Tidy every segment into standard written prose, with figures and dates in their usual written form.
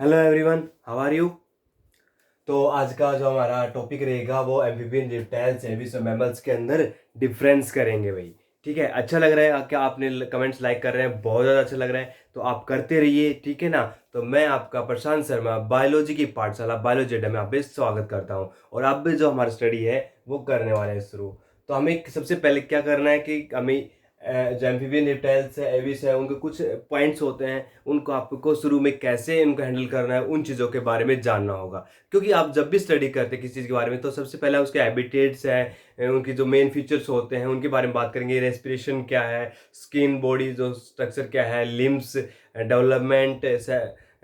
Hello everyone, how are you. तो आज का जो हमारा टॉपिक रहेगा वो एम्फीबियन, रिप्टाइल्स, एविस और मैमल्स के अंदर डिफरेंस करेंगे भाई। ठीक है, अच्छा लग रहा है क्या? आपने कमेंट्स लाइक कर रहे हैं, बहुत ज़्यादा अच्छा लग रहा है, तो आप करते रहिए, ठीक है ना। तो मैं आपका प्रशांत शर्मा बायोलॉजी की पाठशाला बायोलॉजी अड्डा में आप भी स्वागत करता हूँ। और अब भी जो हमारी स्टडी है वो करने वाले हैं शुरू। तो हमें सबसे पहले क्या करना है कि हमें जो एम्फीबियन रिप्टाइल्स है, एविस है, उनके कुछ पॉइंट्स होते हैं, उनको आपको शुरू में कैसे उनको हैंडल करना है, उन चीज़ों के बारे में जानना होगा। क्योंकि आप जब भी स्टडी करते हैं किसी चीज़ के बारे में तो सबसे पहले उसके हैबिटेट्स है, उनकी जो मेन फीचर्स होते हैं उनके बारे में बात करेंगे। रेस्पिरेशन क्या है, स्किन बॉडी जो स्ट्रक्चर क्या है, लिम्स डेवलपमेंट,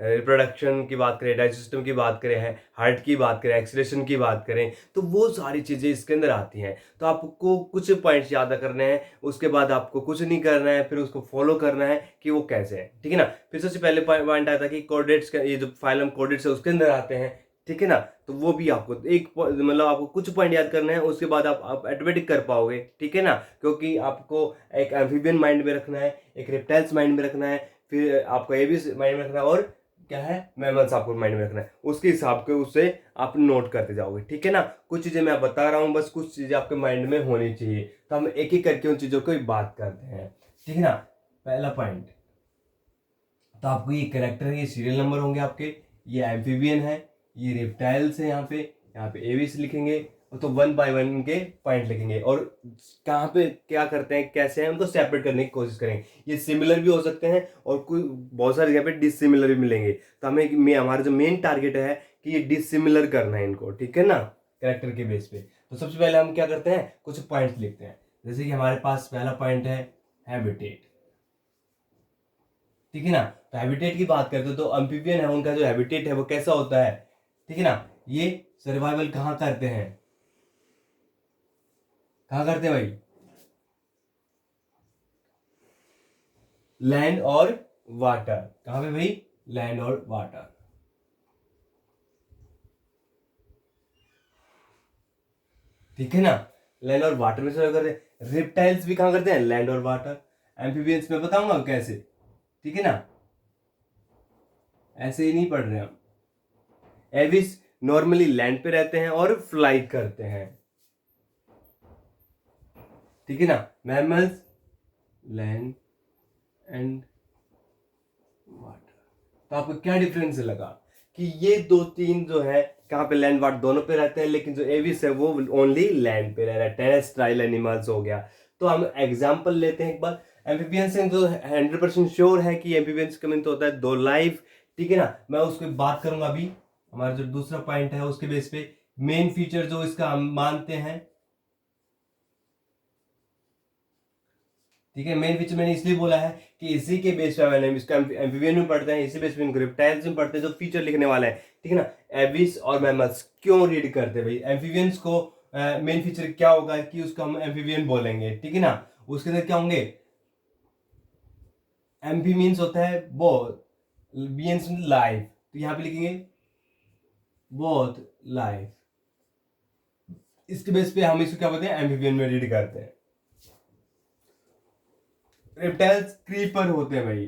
रिप्रोडक्शन की बात करें, डाइजेस्ट सिस्टम की बात करें, है हार्ट की बात करें, एक्सक्रीशन की बात करें, तो वो सारी चीज़ें इसके अंदर आती हैं। तो आपको कुछ पॉइंट्स याद करने हैं, उसके बाद आपको कुछ नहीं करना है, फिर उसको फॉलो करना है कि वो कैसे है, ठीक है ना। फिर सबसे पहले पॉइंट आता है कि कोर्डेट्स का, ये जो फाइलम कोर्डेट्स है उसके अंदर आते हैं, ठीक है ना। तो वो भी आपको मतलब आपको कुछ पॉइंट याद करना है, उसके बाद आप ऑटोमेटिक कर पाओगे, ठीक है ना। क्योंकि आपको एक एम्फीबियन माइंड में रखना है, एक रेप्टाइल्स माइंड में रखना है, फिर आपको ये भी माइंड में रखना है, और क्या है, मैमल्स आपको माइंड में रखना है। उसके हिसाब के उससे आप नोट करते जाओगे, ठीक है ना। कुछ चीजें मैं बता रहा हूँ, बस कुछ चीजें आपके माइंड में होनी चाहिए। तो हम एक एक करके उन चीजों को बात करते हैं, ठीक है ना। पहला पॉइंट, तो आपको ये कैरेक्टर है, ये सीरियल नंबर होंगे आपके, ये एम्फीबियन है, ये रेप्टाइल्स है, यहाँ पे एविस लिखेंगे। तो वन बाय वन इनके पॉइंट लिखेंगे, और कहाँ पे क्या करते हैं, कैसे हैं, उनको सेपरेट करने की कोशिश करेंगे। ये सिमिलर भी हो सकते हैं और कोई बहुत सारी जगह पे डिसिमिलर भी मिलेंगे। तो हमारा जो मेन टारगेट है कि ये डिसिमिलर करना है इनको, ठीक है ना, कैरेक्टर के बेस पे। तो सबसे पहले हम क्या करते हैं, कुछ पॉइंट्स लिखते हैं। जैसे कि हमारे पास पहला पॉइंट है हैबिटेट, ठीक है ना। तो हैबिटेट की बात करते हो तो एम्फीबियन है, उनका जो हैबिटेट है वो कैसा होता है, ठीक है ना। ये सर्वाइवल कहाँ करते हैं, कहाँ करते हैं भाई, लैंड और वाटर। कहाँ पे भाई, लैंड और वाटर, ठीक है ना। लैंड और वाटर में सर्वाइव करते हैं। रिप्टाइल्स भी कहाँ करते हैं, लैंड और वाटर। एम्फीबियंस में बताऊंगा कैसे, ठीक है ना, ऐसे ही नहीं पढ़ रहे हम। एविस नॉर्मली लैंड पे रहते हैं और फ्लाई करते हैं, ठीक है ना। Mammals land and water. तो आपको क्या डिफरेंस लगा कि ये दो तीन जो है कहाँ पे, लैंड वाटर दोनों पे रहते हैं, लेकिन जो एविस है वो ओनली लैंड पे रह रहा है, टेरेस्ट्राइल एनिमल्स हो गया। तो हम एग्जांपल लेते हैं एक बार। एम्फीबियंस से जो 100% श्योर है कि एम्फीबियंस का मीन तो होता है दो लाइफ, ठीक है ना। मैं उसकी बात करूंगा अभी। हमारा जो दूसरा पॉइंट है उसके बेस पे मेन फीचर जो इसका हम मानते हैं, ठीक है। मेन फीचर मैंने इसलिए बोला है कि इसी के बेस पे मैंने इसका एम्फीबियन में पढ़ते हैं, इसी बेस पे इनको रिप्टाइल्स में पढ़ते हैं, जो फीचर लिखने वाला है, ठीक है ना। एविस और मैमल्स क्यों रीड करते हैं भाई, एम्फीबियंस को मेन फीचर क्या होगा कि उसको हम एम्फीबियन बोलेंगे, ठीक है ना। उसके अंदर क्या होंगे, एम्फी मीन्स होता है बोथ, बीएंस लाइफ, तो यहां पे लिखेंगे बोथ लाइफ। इसके बेस पे हम इसको क्या बोलते हैं, एम्फीबियन में रीड करते हैं। रेप्टाइल्स क्रीपर होते हैं भाई,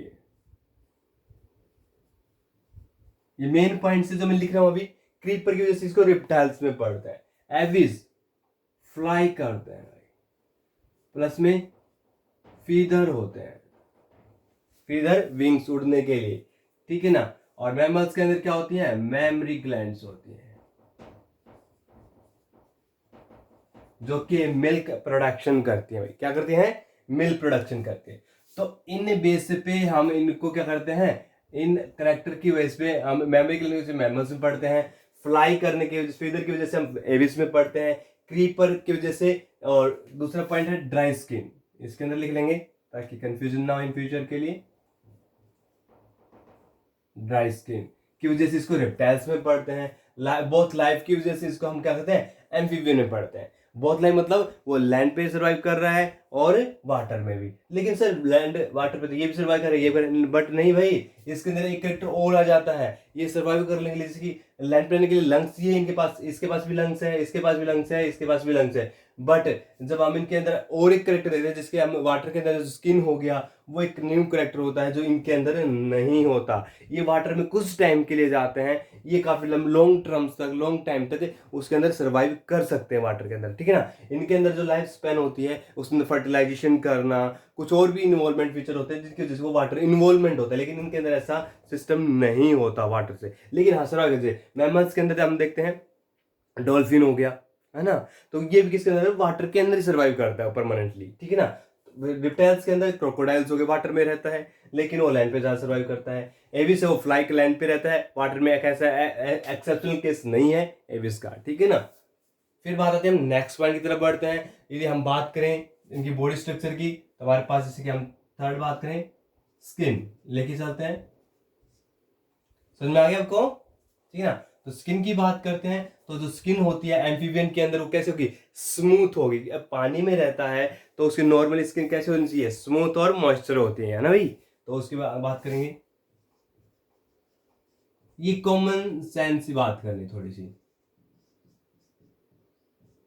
ये मेन पॉइंट से जो मैं लिख रहा हूं अभी, क्रीपर की वजह से इसको रेप्टाइल्स में पढ़ता है। एविस फ्लाई करते हैं भाई, प्लस में फीदर होते हैं, फीदर विंग्स उड़ने के लिए, ठीक है ना। और मैमल्स के अंदर क्या होती है, मैमरी ग्लैंड्स होती है, जो कि मिल्क प्रोडक्शन करती है भाई। क्या करती हैं, मिल्क प्रोडक्शन करती है। तो इन बेस पे हम इनको क्या करते हैं, इन करेक्टर की वजह पे हम मेमोरी के लिए मैमल्स में पढ़ते हैं, फ्लाई करने की वजह से, फीदर की वजह से हम एविस में पढ़ते हैं, क्रीपर की वजह से। और दूसरा पॉइंट है ड्राई स्किन, इसके अंदर लिख लेंगे ताकि कंफ्यूजन ना हो इन फ्यूचर के लिए। ड्राई स्किन की वजह से इसको रेप्टाइल्स में पढ़ते हैं। बोथ लाइफ की वजह से इसको हम क्या कहते हैं, एम्फीबियन में पढ़ते हैं। बोथ लाइफ मतलब वो लैंड पे सर्वाइव कर रहा है और वाटर में भी। लेकिन सर लैंड वाटर पे तो ये भी सर्वाइव कर रहा है, ये भी, बट नहीं भाई, इसके अंदर एक कैरेक्टर और आ जाता है। ये सर्वाइव करने के लिए, जैसे कि लैंड पे रहने के लिए लंग्स चाहिए इनके पास, इसके पास भी लंग्स है, इसके पास भी लंग्स है, इसके पास भी लंग्स है। बट जब हम इनके अंदर और एक करेक्टर देखते हैं जिसके हम वाटर के अंदर जो स्किन हो गया वो एक न्यू करेक्टर होता है जो इनके अंदर नहीं होता। ये वाटर में कुछ टाइम के लिए जाते हैं, ये काफी लॉन्ग टर्म्स तक, लॉन्ग टाइम तक उसके अंदर सर्वाइव कर सकते हैं वाटर के अंदर, ठीक है ना। इनके अंदर जो लाइफ स्पैन होती है उसमें फर्टिलाइजेशन करना, कुछ और भी इन्वॉल्वमेंट फीचर होते हैं जिसकी वजह से वो वाटर इन्वॉल्वमेंट होता है, लेकिन इनके अंदर ऐसा सिस्टम नहीं होता वाटर से। लेकिन हाँ सर आगे मैमल्स के अंदर हम देखते हैं डॉल्फिन हो गया, है ना, तो ये भी किसके अंदर, वाटर के अंदर ही सर्वाइव करता है परमानेंटली, ठीक है ना। रिप्टाइल्स के अंदर क्रोकोडाइल्स हो गए, वाटर में रहता है लेकिन वो लैंड पे ज्यादा सर्वाइव करता है। एविस है वो फ्लाई के लैंड पे रहता है, वाटर में एक ऐसा एक्सेप्शनल केस नहीं है एविस का, ठीक है ना। फिर बात आती है हम नेक्स्ट पॉइंट की तरफ बढ़ते हैं। यदि हम बात करें इनकी बॉडी स्ट्रक्चर की तो हमारे पास जैसे कि हम थर्ड बात करें स्किन लेके चलते हैं, समझ में आ गया आपको, ठीक है ना। तो स्किन की बात करते हैं तो जो स्किन होती है एम्फीबियन के अंदर वो कैसे होगी, स्मूथ होगी। अब पानी में रहता है तो उसकी नॉर्मल स्किन कैसे होनी चाहिए, स्मूथ और मॉइस्चर होती है ना भाई। तो उसकी बात करेंगे, ये कॉमन सेंस की बात करनी थोड़ी सी,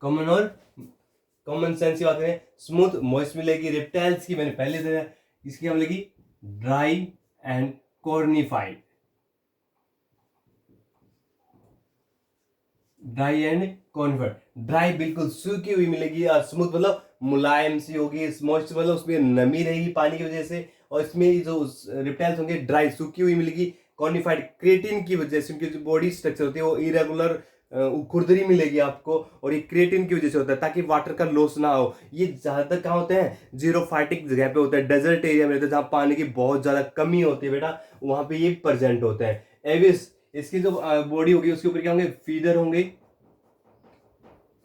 कॉमन सेंस की बात करें, स्मूथ मॉइस्ट मिलेगी। रेप्टाइल्स की मैंने पहले से, इसकी हम मिलेगी dry and cornified, dry and convert. Dry बिल्कुल सूखी हुई मिलेगी और स्मूथ मतलब मुलायम सी होगी, मॉइस्चर मतलब उसमें नमी रहेगी पानी की वजह से, और इसमें जो रिप्टाइल्स होंगे ड्राई सूखी हुई मिलेगी। कॉर्निफाइड क्रेटिन की वजह से उनकी जो बॉडी स्ट्रक्चर होती है वो इरेगुलर खुरदरी मिलेगी आपको, और ये क्रेटिन की वजह से होता है ताकि वाटर का लॉस ना हो। ये ज्यादातर कहाँ होते हैं, जीरोफाइटिक जगह पे होता है, डेजर्ट एरिया में रहता है जहाँ पानी की बहुत ज्यादा कमी होती है बेटा, वहां पे ये प्रेजेंट होते हैं। एविस, इसकी जो बॉडी होगी उसके ऊपर क्या होंगे, फीदर होंगे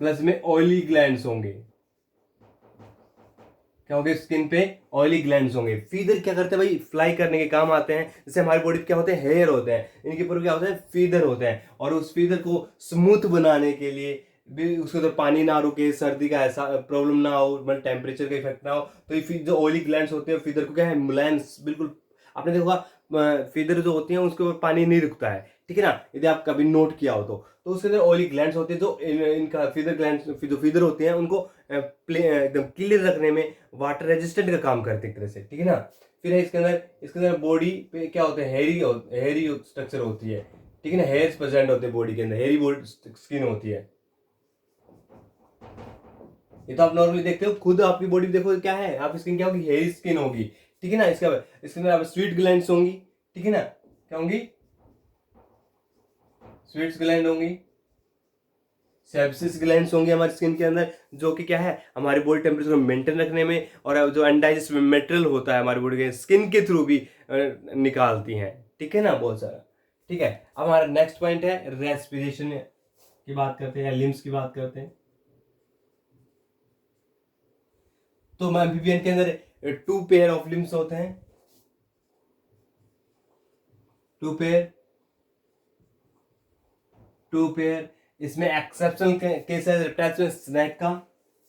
प्लस में ऑयली ग्लैंड्स होंगे, क्या होंगे स्किन पे ऑयली ग्लैंड्स होंगे। फीदर क्या करते हैं भाई, फ्लाई करने के काम आते हैं। जैसे हमारी बॉडी पे क्या होते हैं, हेयर होते हैं, इनके ऊपर क्या होता है, फीदर होते हैं, और उस फीदर को स्मूथ बनाने के लिए भी उसके अंदर पानी ना रुके, सर्दी का ऐसा प्रॉब्लम ना हो, मतलब टेम्परेचर का इफेक्ट ना हो, तो ये जो ऑयली ग्लैंड्स होते हैं फीदर को क्या है, मुलायम बिल्कुल। आपने देखा फीदर जो होती है उसके ऊपर पानी नहीं रुकता है, ठीक है ना, यदि आप कभी नोट किया हो तो उसके अंदर ऑयली ग्लैंड्स होते हैं जो इनका फीदर ग्लैंड्स जो फीदर होते हैं उनको एकदम क्लियर रखने में वाटर रेजिस्टेंट का काम करते हैं एक तरह से, ठीक है ना। फिर है इसके अंदर बॉडी पे क्या होता है, हेयरी स्ट्रक्चर होती है, ठीक है ना, हेयर्स प्रेजेंट होते हैं बॉडी के अंदर, हेयरी बॉडी स्किन होती है। ये तो आप नॉर्मली देखते हो खुद, आपकी बॉडी देखो क्या है, आप स्किन क्या होगी, हेयरी स्किन होगी, ठीक है ना। इसके अंदर आप स्वीट ग्लैंड्स होंगी, ठीक है ना, क्या होंगी, स्वीट्स ग्लैंड होंगी, सेप्सिस ग्लैंड्स होंगे हमारी स्किन के अंदर, जो कि क्या है, हमारी बॉडी टेम्परेचर को मेंटेन रखने में, और जो अनडाइजेस्टेबल मटेरियल होता है हमारी बॉडी के स्किन के थ्रू भी निकालती हैं, ठीक है ना, बहुत सारा, ठीक है। अब हमारा नेक्स्ट पॉइंट है रेस्पिरेशन की बात करते हैं या लिम्स की बात करते हैं। तो एम्फीबियन के अंदर 2 पेयर ऑफ लिम्स होते हैं, 2 पेयर। इसमें एक्सेप्शनल केस है रेप्टाइल्स में स्नेक का।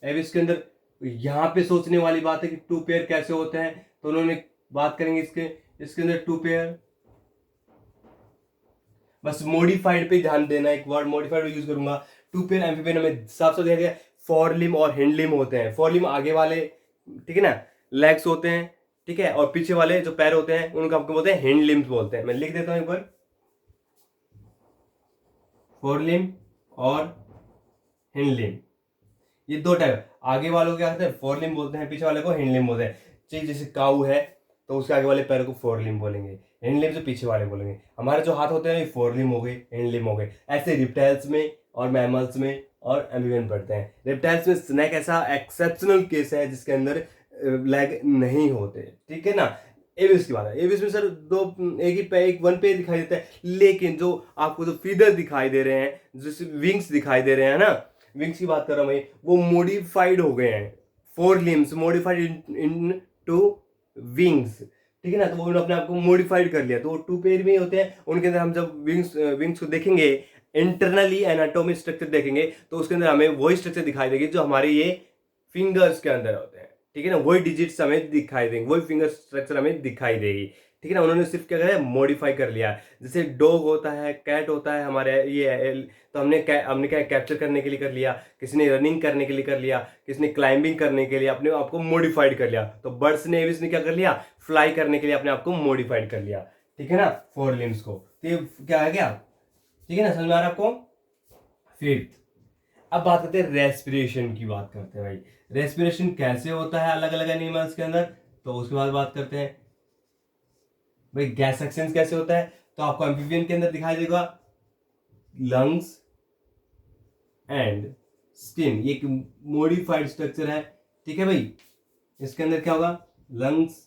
एविस के अंदर यहां पे सोचने वाली बात है कि 2 पेयर कैसे होते हैं, तो उन्होंने बात करेंगे इसके अंदर 2 पेयर। बस मॉडिफाइड पे ध्यान देना, एक वर्ड मॉडिफाइड यूज करूंगा। 2 पेयर एम्फीबियन में साफ साफ देखा गया, फोर लिम और हिंड लिम होते हैं। फोर लिम आगे वाले, ठीक है ना, लेग्स होते हैं, ठीक है, और पीछे वाले जो पैर होते हैं उनको आपको बोलते हैं हिंड लिम्स बोलते हैं। मैं लिख देता हूं एक बार, फोर लिम और हिंड लिम, ये 2 टाइप। आगे वालों को क्या कहते हैं, फोर लिम बोलते हैं, पीछे वाले को हिंड लिम बोलते हैं। चीज जैसे काऊ है तो उसके आगे वाले पैर को फोर लिम बोलेंगे, हिंड लिम से पीछे वाले बोलेंगे। हमारे जो हाथ होते हैं ये फोर लिम हो गए, हिंड लिम हो गए। ऐसे रिप्टाइल्स में और मैमल्स में और एम्फीबियन पढ़ते हैं। रिप्टाइल्स में स्नेक ऐसा एक्सेप्शनल केस है जिसके अंदर लेग नहीं होते, ठीक है ना। एविस की बात है, एविस में सर एक वन पे दिखाई देता है, लेकिन जो आपको जो फीदर दिखाई दे रहे हैं, जैसे विंग्स दिखाई दे रहे हैं ना, विंग्स की बात कर रहा हूं मैं, वो मॉडिफाइड हो गए हैं, 4 limbs modified into wings, ठीक है ना। तो वो अपने आप को मॉडिफाइड कर लिया, तो वो 2 पेयर में होते हैं। उनके अंदर हम जब विंग्स को देखेंगे, इंटरनली एनाटॉमिक स्ट्रक्चर देखेंगे, तो उसके अंदर हमें वही स्ट्रक्चर दिखाई देगी जो हमारे ये फिंगर्स के अंदर होते हैं, ठीक है ना, वही डिजिट्स हमें दिखाई देंगे, वही फिंगर स्ट्रक्चर हमें दिखाई देगी, ठीक है ना, उन्होंने सिर्फ क्या करा, मॉडिफाई कर लिया। जैसे डॉग होता है, कैट होता है हमारे ये, तो हमने क्या कैप्चर करने के लिए कर लिया, किसी ने रनिंग करने के लिए कर लिया, किसी ने क्लाइंबिंग करने के लिए अपने आप को मॉडिफाइड कर लिया। तो बर्ड्स ने, एविस ने क्या कर लिया, फ्लाई करने के लिए अपने आप को मॉडिफाइड कर लिया, ठीक है ना, 4 लिम्स को। तो ये क्या आ गया, ठीक है ना, समझ में आ रहा है आपको। फिफ्थ, अब बात करते हैं रेस्पिरेशन की, बात करते हैं भाई रेस्पिरेशन कैसे होता है अलग अलग एनिमल्स के अंदर। तो उसके बाद बात करते हैं भाई गैस सक्शन कैसे होता है। तो आपको एम्फीबियन के अंदर दिखाई देगा लंग्स एंड स्किन, ये एक मॉडिफाइड स्ट्रक्चर है, ठीक है भाई। इसके अंदर क्या होगा, लंग्स,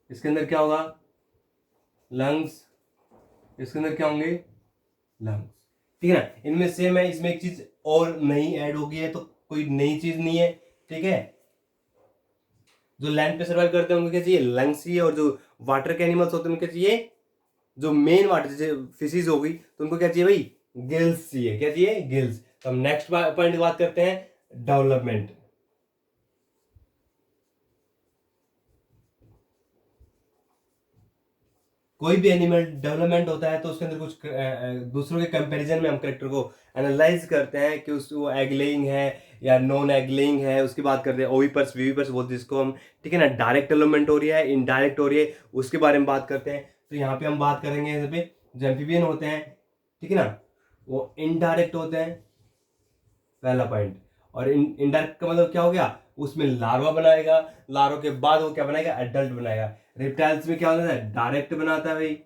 इसके अंदर क्या होगा, लंग्स, इसके अंदर क्या होंगे, लंग्स, ठीक है ना। इनमें सेम है, इसमें एक चीज और नई ऐड हो गई है, तो कोई नई चीज नहीं है, ठीक है। जो लैंड पे सर्वाइव करते हैं उनको क्या चाहिए, लंग्स चाहिए, और जो वाटर के एनिमल्स होते हैं उनको क्या चाहिए, जो मेन वाटर जैसे फिशेज हो गई तो उनको क्या चाहिए भाई, गिल्स चाहिए, क्या चाहिए, गिल्स। तो हम नेक्स्ट पॉइंट की बात करते हैं, डेवलपमेंट। कोई भी एनिमल डेवलपमेंट होता है तो उसके अंदर कुछ दूसरों के कंपैरिजन में हम करेक्टर को एनालाइज करते हैं कि वो एग लेइंग है या नॉन एग लेइंग है, उसकी बात करते हैं। ओविपर्स, वीविपर्स वो जिसको हम, ठीक है ना, डायरेक्ट डेवलपमेंट हो रही है, इनडायरेक्ट हो रही है, उसके बारे में बात करते हैं। तो यहाँ पे हम बात करेंगे यहाँ पे जो एम्फीबियन होते हैं, ठीक है ना, वो इनडायरेक्ट होते हैं, पहला पॉइंट। और इनडायरेक्ट का मतलब क्या हो गया, उसमें लार्वा बनाएगा, लार्वा के बाद वो क्या बनाएगा, एडल्ट बनाएगा। रिप्टाइल्स में क्या होता है, डायरेक्ट बनाता है भाई,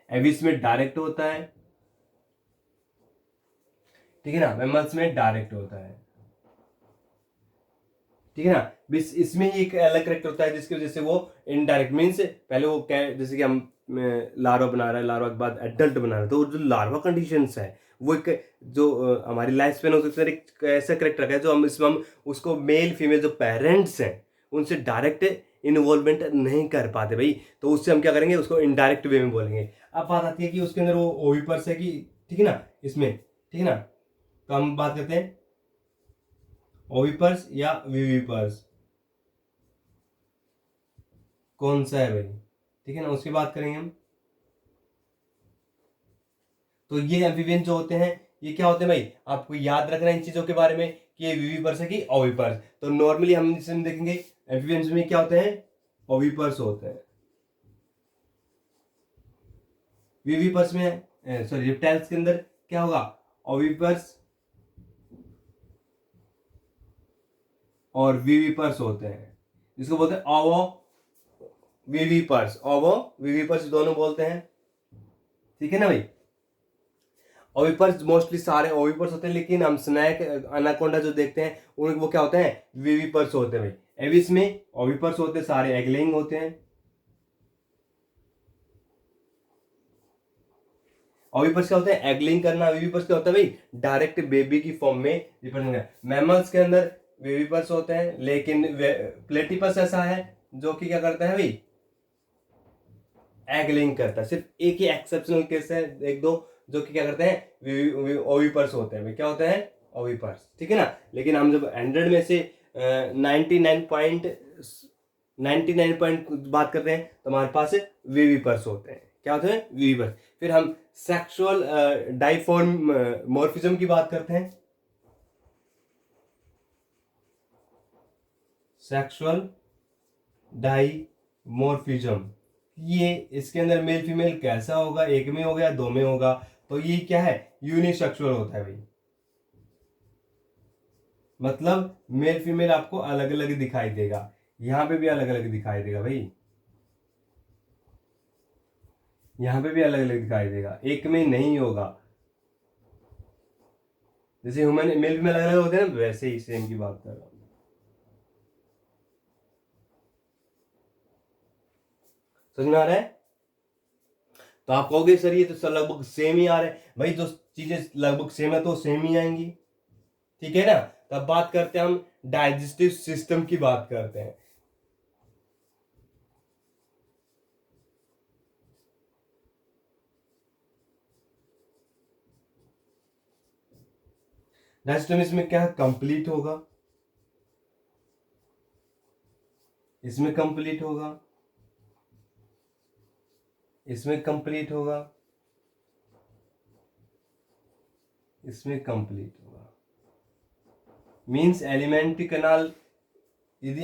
एविस में डायरेक्ट होता है, ठीक है ना, मैमल्स में डायरेक्ट होता है, ठीक है ना। इसमें ही एक अलग करेक्टर होता है जिसकी वजह से वो इनडायरेक्ट मीन्स पहले वो क्या, जैसे कि हम लार्वा बना रहा है, लार्वा के बाद एडल्ट बना रहा है, तो जो लार्वा कंडीशंस है वो एक जो हमारी लाइफ स्पेन होती है, एक ऐसा करेक्टर रखा है जो हम इसमें हम उसको मेल फीमेल जो पेरेंट्स हैं उनसे डायरेक्ट इन्वॉल्वमेंट नहीं कर पाते भाई, तो उससे हम क्या करेंगे, उसको इनडायरेक्ट वे में बोलेंगे। अब बात आती है कि उसके अंदर वो ओविपर्स है कि, ठीक है ना, इसमें, ठीक है ना, तो हम बात करते हैं ओविपर्स या विविपर्स, कौन सा है भाई, ठीक है ना, उसकी बात करेंगे हम। तो ये एम्फीबियन जो होते हैं ये क्या होते हैं भाई, आपको याद रखना इन चीजों के बारे में कि ये विविपर्स है कि ओविपर्स। तो नॉर्मली हम इसमें देखेंगे एम्फीबियंस में क्या होते हैं, ओविपर्स होते हैं। विविपर्स में, सॉरी रिप्टाइल्स के अंदर क्या होगा, ओविपर्स और विविपर्स होते हैं, जिसको बोलते हैं ओवो विविपर्स, ओवो विविपर्स दोनों बोलते हैं, ठीक है ना भाई। ओविपर्स मोस्टली सारे ओविपर्स होते हैं, लेकिन हम स्नैक अनाकोंडा जो देखते हैं उन वो क्या होते हैं, विविपर्स होते हैं भाई। एविस में ओविपर्स होते हैं, सारे एग लेइंग होते हैं। ओविपर्स क्या होता है, एग लेइंग करना। विविपर्स क्या होता है भाई, डायरेक्ट बेबी की फॉर्म में रिप्रेजेंट करना। मैमल्स के अंदर विविपर्स होते हैं, लेकिन प्लेटिपस ऐसा है जो कि क्या करता है भाई, एग लेइंग करता है। सिर्फ एक ही एक्सेप्शनल केस है, एक दो, जो कि क्या करते हैं, ओविपर्स होते हैं, क्या होते हैं, ओविपर्स, ठीक है ना। लेकिन हम जब 100 में से 99 पॉइंट बात करते हैं तो हमारे पास विविपर्स होते हैं, क्या होते हैं, विविपर्स। फिर हम सेक्सुअल डाइफॉर्मोर्फिज्म की बात करते हैं, सेक्सुअल डाइमॉर्फिज्म। ये इसके अंदर मेल फीमेल कैसा होगा, एक में होगा या दो में होगा, तो ये क्या है, यूनिसेक्सुअल होता है भाई। मतलब मेल फीमेल आपको अलग अलग दिखाई देगा, यहां पे भी अलग अलग दिखाई देगा भाई, यहां पे भी अलग अलग दिखाई देगा, एक में नहीं होगा। जैसे ह्यूमन मेल फीमेल अलग अलग होते हैं ना, वैसे ही सेम की बात कर रहा हूं। समझ में आ रहा है। तो आप कहोगे सर ये तो सर लगभग सेम ही आ रहा है भाई, जो चीजें लगभग सेम है तो सेम ही आएंगी, ठीक है ना। तब बात करते हैं हम डाइजेस्टिव सिस्टम की बात करते हैं। डाइजेस्टिव इसमें क्या कंप्लीट होगा, इसमें कंप्लीट होगा, इसमें कंप्लीट होगा, इसमें कंप्लीट होगा। मीन्स एलिमेंट्री कैनाल, यदि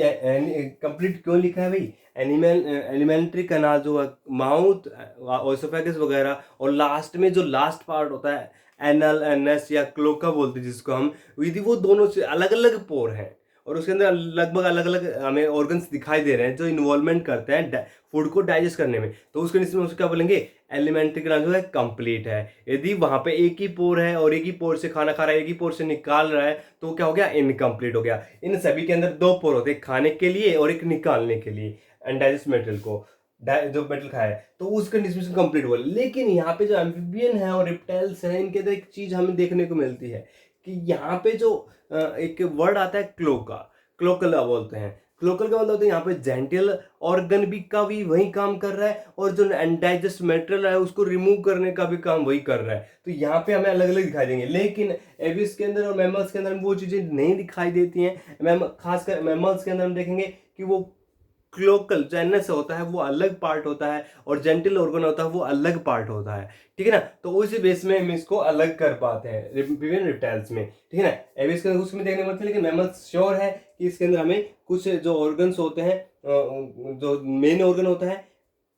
कंप्लीट क्यों लिखा है भाई, एलिमेंट्री कैनाल जो है माउथ, ओसोफेगस वगैरह, और लास्ट में जो लास्ट पार्ट होता है एनल, एनएस या क्लोका बोलते हैं जिसको हम, यदि वो दोनों से अलग अलग पोर हैं और उसके अंदर लगभग अलग अलग हमें ऑर्गन्स दिखाई दे रहे हैं जो इन्वॉल्वमेंट करते हैं फूड को डाइजेस्ट करने में, तो उस कंडीशन में उसको क्या बोलेंगे, एलिमेंट्री कैनाल जो है कंप्लीट है। यदि वहां पे एक ही पोर है और एक ही पोर से खाना खा रहा है, एक ही पोर से निकाल रहा है, तो क्या हो गया, इनकम्प्लीट हो गया। इन सभी के अंदर दो पोर होते हैं, खाने के लिए और एक निकालने के लिए, अनडाइजेस्ट मेटेरियल को, जो मेटल खाया है, तो उस कंडीशन में कंप्लीट हुआ। लेकिन यहाँ पे जो एम्फीबियन है और रिप्टाइल्स है, इनके अंदर एक चीज हमें देखने को मिलती है कि यहाँ पे जो एक वर्ड आता है क्लोका, क्लोकला बोलते हैं। क्लोकल का मतलब होता है यहाँ पे जेंटल ऑर्गन भी का भी वही काम कर रहा है, और जो अनडाइजेस्ट मटेरियल है उसको रिमूव करने का भी काम वही कर रहा है। तो यहाँ पे हमें अलग अलग दिखाई देंगे, लेकिन एविस के अंदर और मैमल्स के अंदर वो चीजें नहीं दिखाई देती हैं। खासकर मैमल्स के अंदर हम देखेंगे कि वो क्लोकल जो एनएस होता है वो अलग पार्ट होता है, और जेंटल ऑर्गन होता है वो अलग पार्ट होता है, ठीक है ना। तो उसी बेस में हम इसको अलग कर पाते हैं विभिन्न रिप्टाइल्स में, ठीक है ना। एविस के अंदर उसमें देखने को मिलता है, लेकिन मैमल्स श्योर है कि इसके अंदर हमें कुछ जो ऑर्गन्स होते हैं, जो मेन ऑर्गन होता है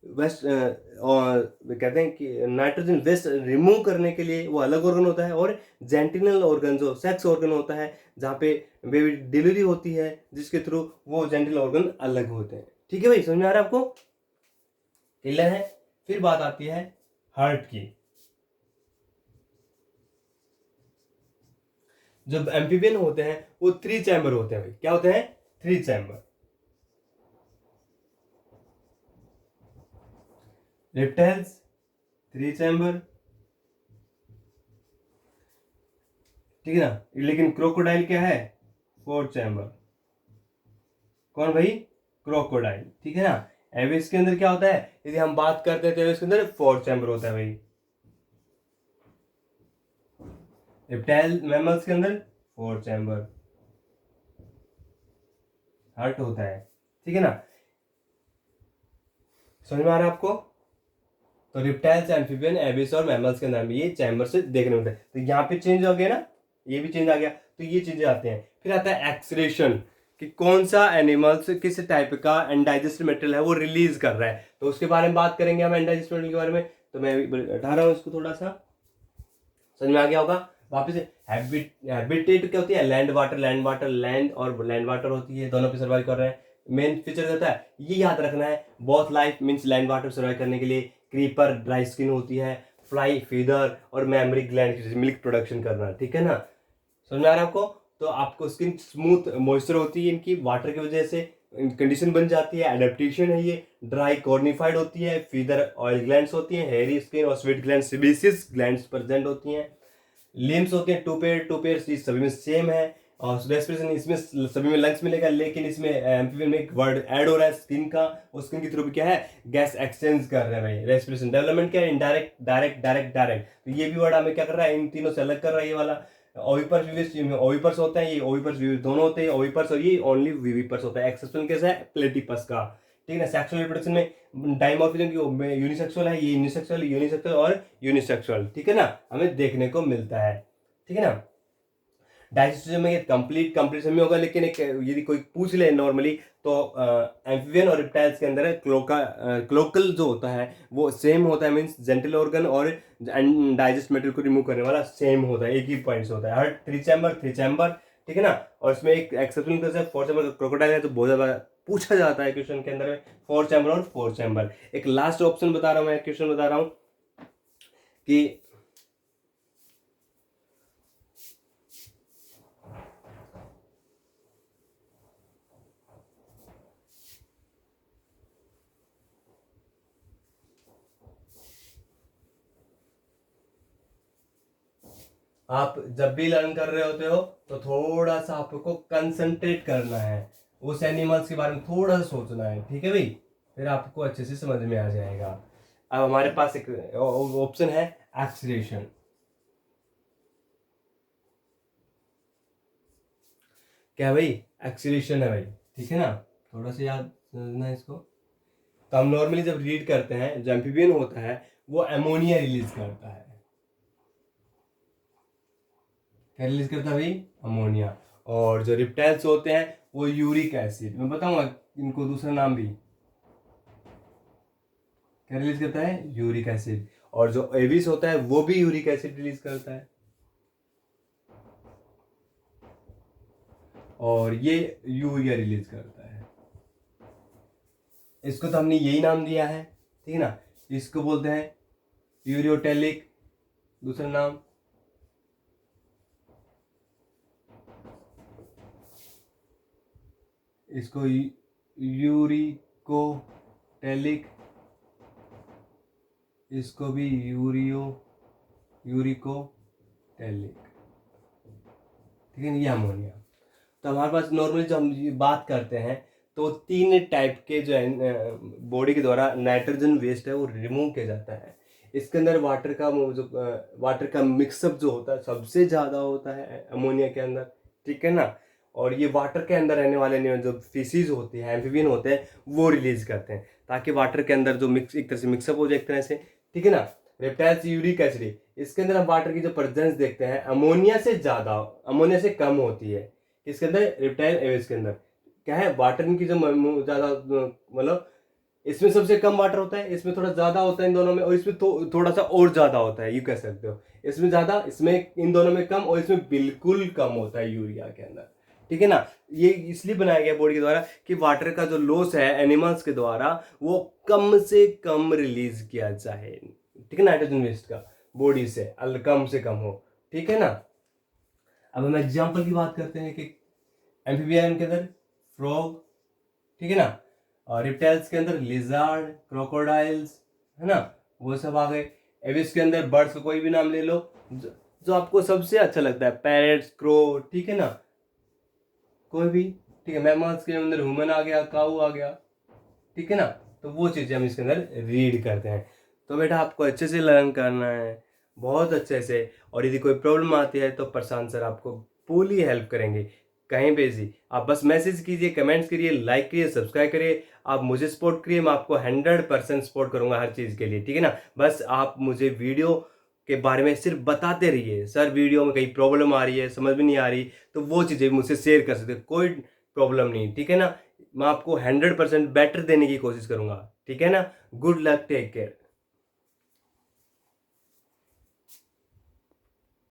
वेस्ट, और कहते हैं कि नाइट्रोजन वेस्ट रिमूव करने के लिए वो अलग ऑर्गन होता है, और जेंटिनल ऑर्गन जो सेक्स ऑर्गन होता है जहाँ पे बेबी डिलीवरी होती है जिसके थ्रू वो जेंटिनल ऑर्गन अलग होते हैं। ठीक है भाई, समझ में आ रहा है आपको, क्लियर है। फिर बात आती है हार्ट की। जब एम्फीबियन होते हैं वो 3 चैम्बर होते हैं भाई, क्या होते हैं, 3 चैम्बर। रेप्टाइल्स 3 चैम्बर, ठीक है ना। लेकिन क्रोकोडाइल क्या है, 4 चैम्बर। कौन भाई, क्रोकोडाइल, ठीक है ना। एविस के अंदर क्या होता है, यदि हम बात करते हैं तो एविस के अंदर 4 चैम्बर होता है भाई। रेप्टाइल मैमल्स के अंदर 4 चैम्बर हार्ट होता है, ठीक है ना। समझ में आ रहा है आपको। तो रिप्टाइल्स, एम्फीबियन, एविस और मैमल्स के अंदर में ये चैम्बर से देखने मिलता है। तो यहाँ पे चेंज हो गया ना, ये भी चेंज आ गया, तो ये चीजें आते हैं। फिर आता है एक्सक्रीशन, कि कौन सा एनिमल्स किस टाइप का एंडाइजेस्ट मटेरियल है वो रिलीज कर रहा है, तो उसके बारे में बात करेंगे हम, एंडाइजेस्ट मटेरियल के बारे में। तो मैं हटा रहा हूँ इसको, थोड़ा सा समझ में आ गया होगा। वापस से हैबिटेट क्या होती है, land water, land water, land और लैंड वाटर होती है, दोनों पे सर्वाइव कर रहे हैं। मेन फीचर होता है, ये याद रखना है, both life means land water survive करने के लिए, क्रीपर ड्राई स्किन होती है, फ्लाई फीदर और मेमरी ग्लैंड मिल्क प्रोडक्शन करना, ठीक है ना। समझ में आ रहा है आपको। तो आपको स्किन स्मूथ मॉइस्चर होती है इनकी, वाटर की वजह से कंडीशन बन जाती है, एडेप्टेशन है ये। ड्राई कॉर्निफाइड होती है, फीदर ऑयल ग्लैंड्स होती हैं, हेयरी स्किन और sweet gland, sebaceous glands present होती हैं। लिम्स होते हैं टू पेयर सभी में सेम है। और रेस्पिरेशन इसमें सभी में लंग्स मिलेगा, लेकिन इसमें एम्फीबियन में एक वर्ड ऐड हो रहा है स्किन का, और स्किन के थ्रू भी क्या है, गैस एक्सचेंज कर रहे हैं भाई। रेस्पिरेशन डेवलपमेंट क्या है, इनडायरेक्ट, डायरेक्ट, डायरेक्ट, डायरेक्ट। तो ये भी वर्ड हमें क्या कर रहा है, इन तीनों से अलग कर रहा है। ये वाला ओविपर्स विविस, ओविपर्स होते हैं, ये ओविपर्स विविस दोनों होते हैं, ओविपर्स और ये ओनली विविपर्स होता है। एक्सेप्शन कैसा है, प्लेटिपस का, ठीक है ना। सेक्सुअल रिप्रोडक्शन में डाइमॉर्फिज्म की यूनिसेक्सुअल है, ये यूनिसेक्सुअल, यूनिसेक्सुअल और यूनिसेक्सुअल, ठीक है ना, हमें देखने को मिलता है, ठीक है ना। डाइजेस्टिज्म में ये कंप्लीट कंप्लीट में होगा, लेकिन एक यदि कोई पूछ ले नॉर्मली, तो एम्फीबियन और रिप्टाइल्स के अंदर क्लोकल जो होता है वो सेम होता है, मींस जेंटल ऑर्गन और डाइजेस्ट मटेरियल को रिमूव करने वाला सेम होता है, एक ही पॉइंट से होता है। हर 3 चैम्बर, ठीक है ना। और इसमें एक एक्सेप्शन कैसे, 4 चैम्बर क्रोकोडाइल है, तो बहुत ज्यादा पूछा जाता है क्वेश्चन के अंदर में, 4 चैम्बर और 4 चैम्बर। एक लास्ट ऑप्शन बता रहा हूँ मैं, क्वेश्चन बता रहा हूँ कि आप जब भी लर्न कर रहे होते हो तो थोड़ा सा आपको कंसंट्रेट करना है, उस एनिमल्स के बारे में थोड़ा सा सोचना है, ठीक है भाई, फिर आपको अच्छे से समझ में आ जाएगा। अब हमारे पास एक ऑप्शन है एक्सीलरेशन। क्या भाई, एक्सीलरेशन है भाई, ठीक है ना, थोड़ा सा याद रखना इसको। तो हम नॉर्मली जब रीड करते हैं, जो एम्फीबियन होता है वो अमोनिया रिलीज करता है। क्या रिलीज करता है भाई? अमोनिया। और जो रिप्टाइल्स होते हैं वो यूरिक एसिड, मैं बताऊंगा इनको दूसरा नाम भी। क्या रिलीज करता है? Uric acid. और जो एविस होता है वो भी यूरिक एसिड रिलीज करता है। और ये यूरिया रिलीज करता है। इसको तो हमने यही नाम दिया है, ठीक है ना। इसको बोलते हैं यूरियोटेलिक, दूसरा नाम। इसको यूरिकोटेलिक, इसको भी यूरिकोटेलिक, ठीक है ना। ये अमोनिया। तो हमारे पास नॉर्मली जो हम ये बात करते हैं तो 3 टाइप के जो है बॉडी के द्वारा नाइट्रोजन वेस्ट है वो रिमूव किया जाता है। इसके अंदर वाटर का मिक्सअप जो होता है सबसे ज़्यादा होता है अमोनिया के अंदर, ठीक है ना। और ये वाटर के अंदर रहने वाले जो फिशीज होती है, एम्फीबियन होते हैं, वो रिलीज करते हैं ताकि वाटर के अंदर जो एक तरह से मिक्सअप हो जाए एक तरह से, ठीक है ना। रेप्टाइल्स यूरिक एसिड, इसके अंदर हम वाटर की जो प्रेजेंस देखते हैं अमोनिया से कम होती है। इसके अंदर रिप्टाइल एविस के अंदर क्या है, वाटर की जो ज़्यादा मतलब इसमें सबसे कम वाटर होता है, इसमें थोड़ा ज़्यादा होता है इन दोनों में, और इसमें थोड़ा सा और ज़्यादा होता है, यू कह सकते हो। इसमें ज़्यादा, इसमें इन दोनों में कम, और इसमें बिल्कुल कम होता है यूरिया के अंदर, ठीक है ना। ये इसलिए बनाया गया बॉडी के द्वारा कि वाटर का जो लॉस है एनिमल्स के द्वारा वो कम से कम रिलीज किया जाए, ठीक है, नाइट्रोजन वेस्ट का बॉडी से कम हो, ठीक है ना। अब हम एग्जाम्पल की बात करते हैं कि एम्फीबियन के अंदर फ्रॉग, ठीक है ना, और रिप्टाइल्स के अंदर लिजार्ड, क्रोकोडाइल्स, है ना, वो सब आ गए। एविस के अंदर बर्ड्स का कोई भी नाम ले लो जो आपको सबसे अच्छा लगता है, पैरेट्स, क्रो, ठीक है ना, कोई भी, ठीक है। मैमल्स के अंदर ह्यूमन आ गया, काऊ आ गया, ठीक है ना। तो वो चीज़ें हम इसके अंदर रीड करते हैं। तो बेटा आपको अच्छे से लर्न करना है, बहुत अच्छे से। और यदि कोई प्रॉब्लम आती है तो प्रशांत सर आपको फुली हेल्प करेंगे कहीं पे भी। आप बस मैसेज कीजिए, कमेंट्स करिए, लाइक करिए, सब्सक्राइब करिए। आप मुझे सपोर्ट करिए, मैं आपको 100% सपोर्ट करूंगा हर चीज़ के लिए, ठीक है ना। बस आप मुझे वीडियो के बारे में सिर्फ बताते रहिए, सर वीडियो में कहीं प्रॉब्लम आ रही है, समझ में नहीं आ रही, तो वो चीज़ें मुझसे शेयर कर सकते, कोई प्रॉब्लम नहीं, ठीक है ना। मैं आपको 100% बेटर देने की कोशिश करूंगा, ठीक है ना। Good luck, take care.